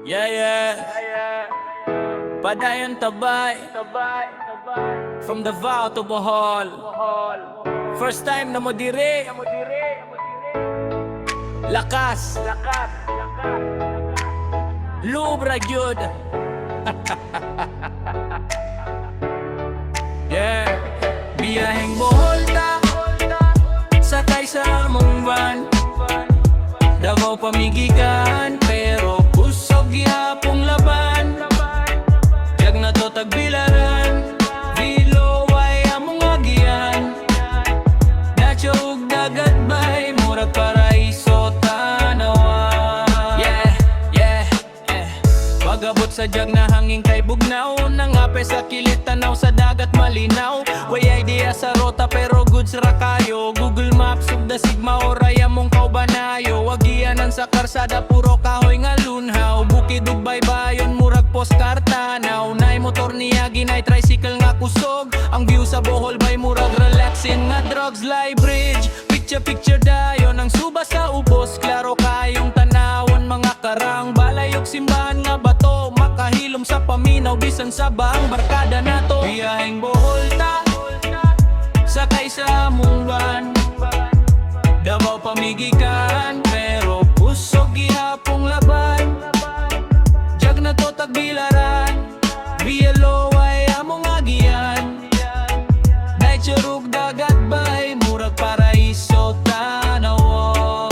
Yeah, yeah. Padayon tabay. From Davao to Bohol. First time na mo dire. Lakas. Lubra gyud. Yeah. Biyaheng Bohol ta. Sakay sa among van. Davao pamigikan, pero kusog gihapong laban. Jag na to tagbilaran, Viloway among agian. Nacho ug dagat bay, murag paraiso tanawan. Yeah. Pagabot sa jag na hangin kay bugnaw, nangape sa kilit tanaw sa dagat malinaw. Way idea sa rota pero goods ra kayo. Google Maps ug da sigma oray among kaubanayo. Wagianan sa karsada puro kahoy nga lunhaw. Bukid ug baybayon murag postcard tanaw. Nay motor niya ginay tricycle nga kusog. Ang view sa Bohol bay murag relaxing nga drugs live bridge. Picture dayon ang suba sa ubos. Klaro kayong tanawon mga karang balay ug simbahan nga bato. Makahilom sa paminaw bisan sa baang barkada nato. Biyaheng Bohol ta, sakay sa among van. Davao pamigikan, pero kusog gihapong laban. Jag na to tagbilaran, Viloway among agian. Day churug dagat bay, murag paraiso tanawon.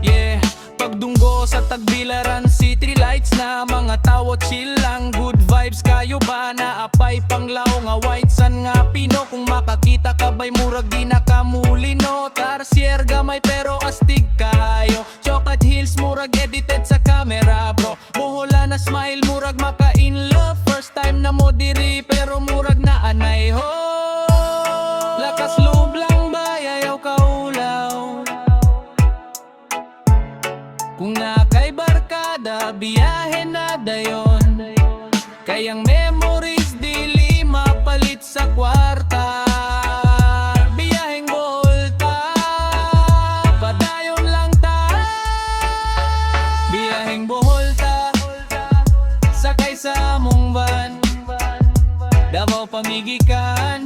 Yeah. Pagdunggo sa tagbilaran, city lights na mga tawo chill lang. Good vibes kayo ba na apay panglaw nga white sun nga pino. Kung makakita ka bay murag di nakamulino. Tarsier gamay pero astig kayo. Chocolate Hills murag edited sa camera bro. Bohola na smile murag maka in love. First time na mo diri pero murag na anay ho. Lakas loob lang ba ayaw kaulaw. Kung na kay barkada biyahe na dayon. Kayang memories dili mapalit sa kwarta. Biyaheng Bohol ta, padayon lang ta. Biyaheng Bohol ta, sakay sa among van. Davao pamigikan,